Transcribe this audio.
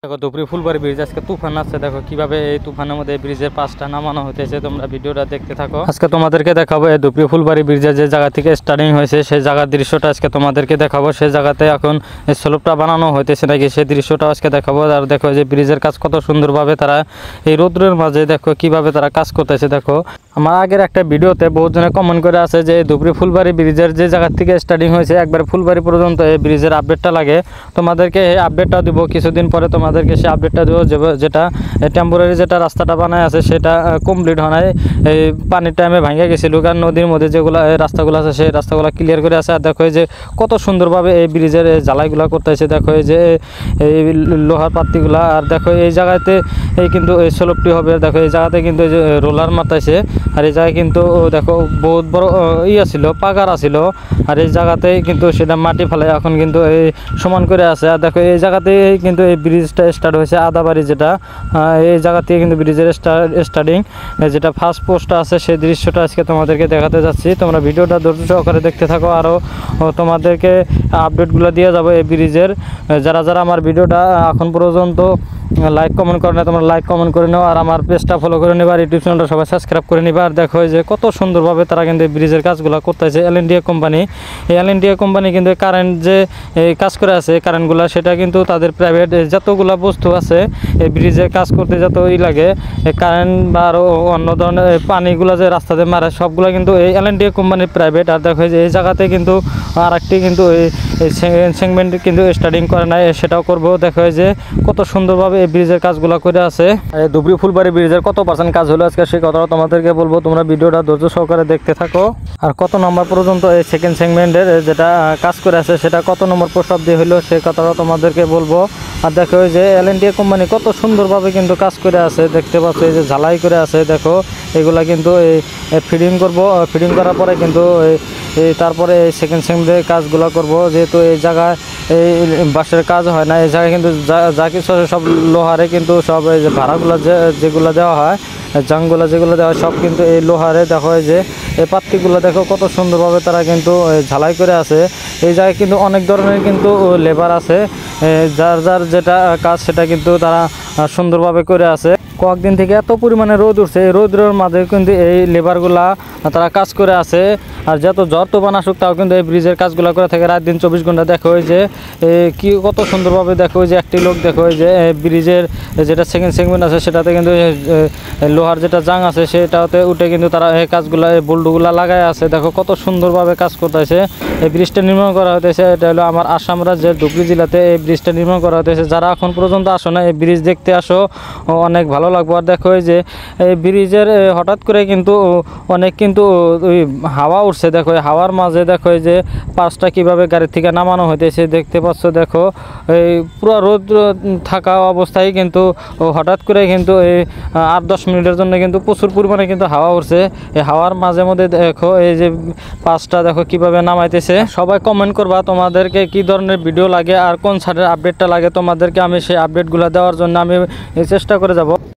দেখো দুপুরি ফুলবাড়ি ব্রিজ আজকে তুফান আসছে। দেখো কিভাবে এই তুফানের মধ্যে ব্রিজের পাশটা নামানো হতেছে, তোমরা ভিডিওটা দেখতে থাকো। আজকে তোমাদেরকে দেখাবো এই দুপুরি ফুলবাড়ি ব্রিজের যে জায়গা থেকে স্টার্টিং হয়েছে সেই জায়গার দৃশ্যটা আজকে তোমাদেরকে দেখাবো। সেই জায়গাতে এখন এই স্লোপটা বানানো হইতেছে নাকি সেই দৃশ্যটা আজকে দেখাবো। আর দেখো যে ব্রিজের কাজ কত সুন্দরভাবে তারা এই রোদ্রের মাঝে দেখো কিভাবে তারা কাজ করতেছে। দেখো আমার আগের একটা ভিডিওতে বহুত জনে কমেন্ট করে আছে যে দুপুরি ফুলবাড়ি ব্রিজের যে জায়গা থেকে স্টার্টিং হয়েছে একবার ফুলবাড়ি পর্যন্ত এই ব্রিজের আপডেটটা লাগে। তোমাদেরকে এই আপডেটটা দিব কিছুদিন পরে, তোমাদেরকে সেই আপডেটটা দেবো যেটা টেম্পোরারি যেটা রাস্তাটা বানায় আছে সেটা কমপ্লিট হয় নাই। এই পানির টাইমে ভাঙে গেছিলো, কারণ নদীর মধ্যে যেগুলো রাস্তাগুলো আছে সেই রাস্তাগুলো ক্লিয়ার করে আছে। আর দেখো যে কত সুন্দরভাবে এই ব্রিজের জ্বালাইগুলো করতেছে। দেখো যে এই লোহার পাত্তিগুলা। আর দেখো এই জায়গাতে এই কিন্তু এই স্লোপটি হবে। দেখো এই জায়গাতে কিন্তু এই যে রোলার মারতেছে। আর এই জায়গায় কিন্তু দেখো বহুত বড় ছিল পাগার আছিল। আর এই জায়গাতে কিন্তু সেটা মাটি ফেলে এখন কিন্তু এই সমান করে আছে। আর দেখো এই জায়গাতে কিন্তু এই ব্রিজটা স্টার্ট হয়েছে আদাবাড়ি যেটা, এই জায়গা থেকে কিন্তু ব্রিজের স্টার্টিং যেটা ফার্স্ট পোস্টটা আছে সেই দৃশ্যটা আজকে তোমাদেরকে দেখাতে যাচ্ছি। তোমরা ভিডিওটা ধৈর্য সহকারে দেখতে থাকো, আরও তোমাদেরকে আপডেটগুলো দিয়ে যাবো এই ব্রিজের। যারা যারা আমার ভিডিওটা এখন পর্যন্ত লাইক কমেন্ট করে না তোমরা লাইক কমেন্ট করে নাও, আর আমার পেজটা ফলো করে নেবা, আর ইউটিউব চ্যানেলটা সবাই সাবস্ক্রাইব করে নিবা। আর দেখো যে কত সুন্দরভাবে তারা কিন্তু ব্রিজের কাজগুলো করতেছে। এল&ডি কোম্পানি, এই এল&ডি কোম্পানি কিন্তু কারেন্ট যে এই কাজ করে আছে কারেন্টগুলো সেটা কিন্তু তাদের প্রাইভেট যতগুলো বস্তু আছে এই ব্রিজে কাজ করতে যত লাগে কারেন্ট বা আরও অন্য ধরনের পানিগুলো যে রাস্তাতে মারে সবগুলো কিন্তু এই এল&ডি কোম্পানির প্রাইভেট। আর দেখো যে এই জায়গাতে কিন্তু আর একটি কিন্তু এই সেগমেন্ট কিন্তু স্টার্টিং করে নাই, সেটাও করবো। দেখো যে কত সুন্দরভাবে এই ব্রিজের কাজগুলো করে আছে। এই দুপুরি ফুলবাড়ি ব্রিজের কত পার্সেন্ট কাজ হলো আজকে সেই কথাটা তোমাদেরকে বলবো, তোমরা ভিডিওটা ধৈর্য সহকারে দেখতে থাকো। আর কত নম্বর পর্যন্ত এই সেকেন্ড সেগমেন্টের যেটা কাজ করে আছে সেটা কত নম্বর পোস্ট অব্দি হলো সেই কথাটা তোমাদেরকে বলবো। আর দেখো যে এল&ডি কোম্পানি কত সুন্দরভাবে কিন্তু কাজ করে আছে, দেখতে পাচ্ছ এই যে ঝালাই করে আছে। দেখো এগুলা কিন্তু এই ফিডিং করব, ফিডিং করার পরে কিন্তু এই তারপরে এই সেকেন্ড সেগমেন্টের কাজগুলো করব। যেহেতু এই জায়গায় এই বাসের কাজ হয় না, এই জায়গায় কিন্তু যা কিছু সব লোহারে কিন্তু সব এই যে ভাড়াগুলো যেগুলো দেওয়া হয় জাংগুলো যেগুলো দেওয়া হয় সব কিন্তু এই লোহারে। দেখো যে এই পাত্তিগুলো দেখো কত সুন্দরভাবে তারা কিন্তু ঝালাই করে আছে। এই জায়গায় কিন্তু অনেক ধরনের কিন্তু লেবার আছে, যার যার যেটা কাজ সেটা কিন্তু তারা সুন্দরভাবে করে আছে। কয়েকদিন থেকে এত পরিমাণে রোদ উঠছে, এই রোদের মাঝে কিন্তু এই লেবারগুলা তারা কাজ করে আছে। আর যত জ্বর তুফান আসুক তাও কিন্তু এই ব্রিজের কাজগুলো করে থাকে রাত দিন 24 ঘন্টা। দেখো যে কি কত সুন্দরভাবে দেখো যে একটি লোক দেখো যে ব্রিজের যেটা সেকেন্ড সেগমেন্ট আছে সেটাতে কিন্তু লোহার যেটা জাং আছে সেটাতে উঠে কিন্তু তারা এই কাজগুলো এই বোল্টগুলো লাগাই আছে। দেখো কত সুন্দরভাবে কাজ করতেছে। এই ব্রিজটা নির্মাণ করা হতেছে, এটা হলো আমার আসাম রাজ্যের ধুবড়ী জেলাতে এই ব্রিজটা নির্মাণ করা হতেছে। যারা এখন পর্যন্ত আসো না এই ব্রিজ দেখতে আসো, অনেক ভালো লাগবে। আর দেখো যে এই ব্রিজের হঠাৎ করে কিন্তু অনেক কিন্তু ওই হাওয়া উঠছে। দেখো এই হাওয়ার মাঝে দেখো যে পাঁচটা কিভাবে গাড়ি থেকে নামানো হইতেছে দেখতে পাচ্ছ। দেখো এই পুরো রোদ থাকা অবস্থায় কিন্তু হঠাৎ করে কিন্তু এই 8-10 মিনিটের জন্য কিন্তু প্রচুর পরিমাণে কিন্তু হাওয়া উঠছে। এই হাওয়ার মাঝে মধ্যে দেখো এই যে পাঁচটা দেখো কিভাবে নামাইতেছে। সবাই কমেন্ট করবা তোমাদেরকে কি ধরনের ভিডিও লাগে আর কোন সাইডের আপডেটটা লাগে, তোমাদেরকে আমি সেই আপডেটগুলো দেওয়ার জন্য আমি চেষ্টা করে যাব।